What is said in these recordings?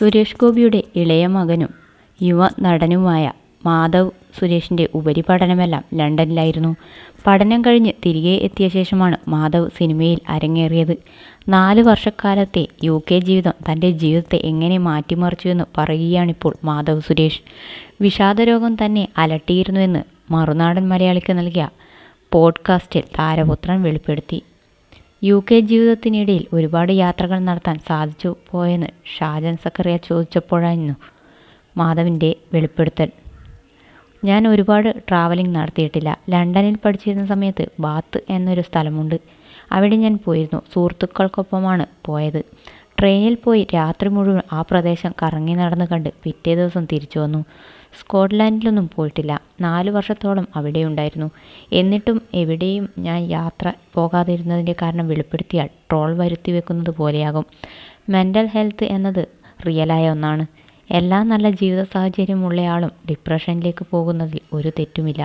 സുരേഷ് ഗോപിയുടെ ഇളയ മകനും യുവ നടനുമായ മാധവ് സുരേഷിൻ്റെ ഉപരിപഠനമെല്ലാം ലണ്ടനിലായിരുന്നു. പഠനം കഴിഞ്ഞ് തിരികെ എത്തിയ ശേഷമാണ് മാധവ് സിനിമയിൽ അരങ്ങേറിയത്. 4 വർഷക്കാലത്തെ UK ജീവിതം തൻ്റെ ജീവിതത്തെ എങ്ങനെ മാറ്റിമറിച്ചുവെന്ന് പറയുകയാണിപ്പോൾ മാധവ് സുരേഷ്. വിഷാദരോഗം തന്നെ അലട്ടിയിരുന്നുവെന്ന് മറുനാടൻ മലയാളിക്ക് നൽകിയ പോഡ്കാസ്റ്റിൽ താരപുത്രൻ വെളിപ്പെടുത്തി. UK ജീവിതത്തിനിടയിൽ ഒരുപാട് യാത്രകൾ നടത്താൻ സാധിച്ചു പോയെന്ന് ഷാജൻ സക്കറിയ ചോദിച്ചപ്പോഴായിരുന്നു മാധവിൻ്റെ വെളിപ്പെടുത്തൽ. ഞാൻ ഒരുപാട് ട്രാവലിംഗ് നടത്തിയിട്ടില്ല. ലണ്ടനിൽ പഠിച്ചിരുന്ന സമയത്ത് ബാത്ത് എന്നൊരു സ്ഥലമുണ്ട്. അവിടെ ഞാൻ പോയിരുന്നു. സുഹൃത്തുക്കൾക്കൊപ്പമാണ് പോയത്. ട്രെയിനിൽ പോയി രാത്രി മുഴുവൻ ആ പ്രദേശം കറങ്ങി നടന്ന് കണ്ട് പിറ്റേ ദിവസം തിരിച്ചു വന്നു. സ്കോട്ട്ലാൻഡിലൊന്നും പോയിട്ടില്ല. 4 വർഷത്തോളം അവിടെ ഉണ്ടായിരുന്നു. എന്നിട്ടും എവിടെയും ഞാൻ യാത്ര പോകാതിരുന്നതിൻ്റെ കാരണം വെളിപ്പെടുത്തിയാൽ ട്രോൾ വരുത്തി വെക്കുന്നത് പോലെയാകും. മെൻ്റൽ ഹെൽത്ത് എന്നത് റിയലായ ഒന്നാണ്. എല്ലാ നല്ല ജീവിത സാഹചര്യമുള്ളയാളും ഡിപ്രഷനിലേക്ക് പോകുന്നതിൽ ഒരു തെറ്റുമില്ല.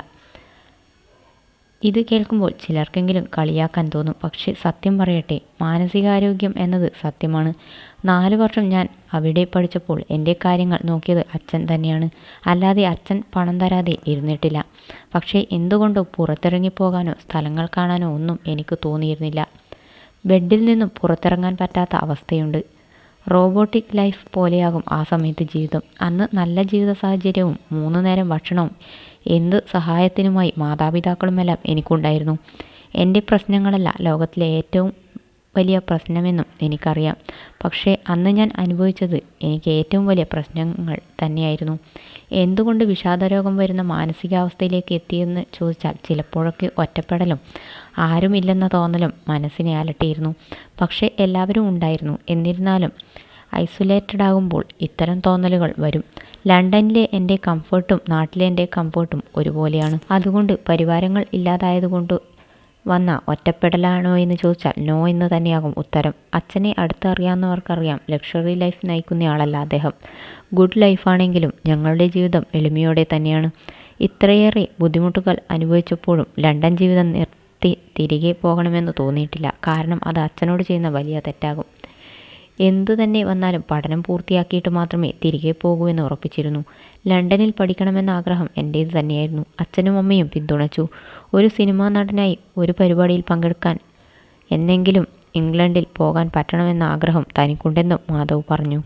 ഇത് കേൾക്കുമ്പോൾ ചിലർക്കെങ്കിലും കളിയാക്കാൻ തോന്നും. പക്ഷേ സത്യം പറയട്ടെ, മാനസികാരോഗ്യം എന്നത് സത്യമാണ്. 4 വർഷം ഞാൻ അവിടെ പഠിച്ചപ്പോൾ എൻ്റെ കാര്യങ്ങൾ നോക്കിയത് അച്ഛൻ തന്നെയാണ്. അല്ലാതെ അച്ഛൻ പണം തരാതെ ഇരുന്നിട്ടില്ല. പക്ഷേ എന്തുകൊണ്ടോ പുറത്തിറങ്ങിപ്പോകാനോ സ്ഥലങ്ങൾ കാണാനോ ഒന്നും എനിക്ക് തോന്നിയിരുന്നില്ല. ബെഡിൽ നിന്നും പുറത്തിറങ്ങാൻ പറ്റാത്ത അവസ്ഥയുണ്ട്. റോബോട്ടിക് ലൈഫ് പോലെയാകും ആ സമയത്ത് ജീവിതം. അന്ന് നല്ല ജീവിത സാഹചര്യവും 3 നേരം ഭക്ഷണവും എന്ത് സഹായത്തിനുമായി മാതാപിതാക്കളുമെല്ലാം എനിക്കുണ്ടായിരുന്നു. എൻ്റെ പ്രശ്നങ്ങളല്ല ലോകത്തിലെ ഏറ്റവും വലിയ പ്രശ്നമെന്നും എനിക്കറിയാം. പക്ഷേ അന്ന് ഞാൻ അനുഭവിച്ചത് എനിക്ക് ഏറ്റവും വലിയ പ്രശ്നങ്ങൾ തന്നെയായിരുന്നു. എന്തുകൊണ്ട് വിഷാദരോഗം വരുന്ന മാനസികാവസ്ഥയിലേക്ക് എത്തിയെന്ന് ചോദിച്ചാൽ ചിലപ്പോഴൊക്കെ ഒറ്റപ്പെടലും ആരുമില്ലെന്ന തോന്നലും മനസ്സിനെ അലട്ടിയിരുന്നു. പക്ഷേ എല്ലാവരും ഉണ്ടായിരുന്നു. എന്നിരുന്നാലും ഐസൊലേറ്റഡ് ആകുമ്പോൾ ഇത്തരം തോന്നലുകൾ വരും. ലണ്ടനിലെ എൻ്റെ കംഫർട്ടും നാട്ടിലെ എൻ്റെ കംഫർട്ടും ഒരുപോലെയാണ്. അതുകൊണ്ട് പരിവാരങ്ങൾ ഇല്ലാതായതുകൊണ്ട് വന്ന ഒറ്റപ്പെടലാണോ എന്ന് ചോദിച്ചാൽ നോ എന്ന് തന്നെയാകും ഉത്തരം. അച്ഛനെ അടുത്തറിയാവുന്നവർക്കറിയാം, ലക്ഷറി ലൈഫ് നയിക്കുന്നയാളല്ല അദ്ദേഹം. ഗുഡ് ലൈഫാണെങ്കിലും ഞങ്ങളുടെ ജീവിതം എളിമയോടെ തന്നെയാണ്. ഇത്രയേറെ ബുദ്ധിമുട്ടുകൾ അനുഭവിച്ചപ്പോഴും ലണ്ടൻ ജീവിതം നിർത്തി തിരികെ പോകണമെന്ന് തോന്നിയിട്ടില്ല. കാരണം അത് അച്ഛനോട് ചെയ്യുന്ന വലിയ തെറ്റാകും. എന്തു തന്നെ വന്നാലും പഠനം പൂർത്തിയാക്കിയിട്ട് മാത്രമേ തിരികെ പോകൂ എന്ന് ഉറപ്പിച്ചിരുന്നു. ലണ്ടനിൽ പഠിക്കണമെന്ന ആഗ്രഹം എൻ്റേത് തന്നെയായിരുന്നു. അച്ഛനും അമ്മയും പിന്തുണച്ചു. ഒരു സിനിമാ നടനായി ഒരു പരിപാടിയിൽ പങ്കെടുക്കാൻ എന്നെങ്കിലും ഇംഗ്ലണ്ടിൽ പോകാൻ പറ്റണമെന്ന ആഗ്രഹം തനിക്കുണ്ടെന്നും മാധവ് പറഞ്ഞു.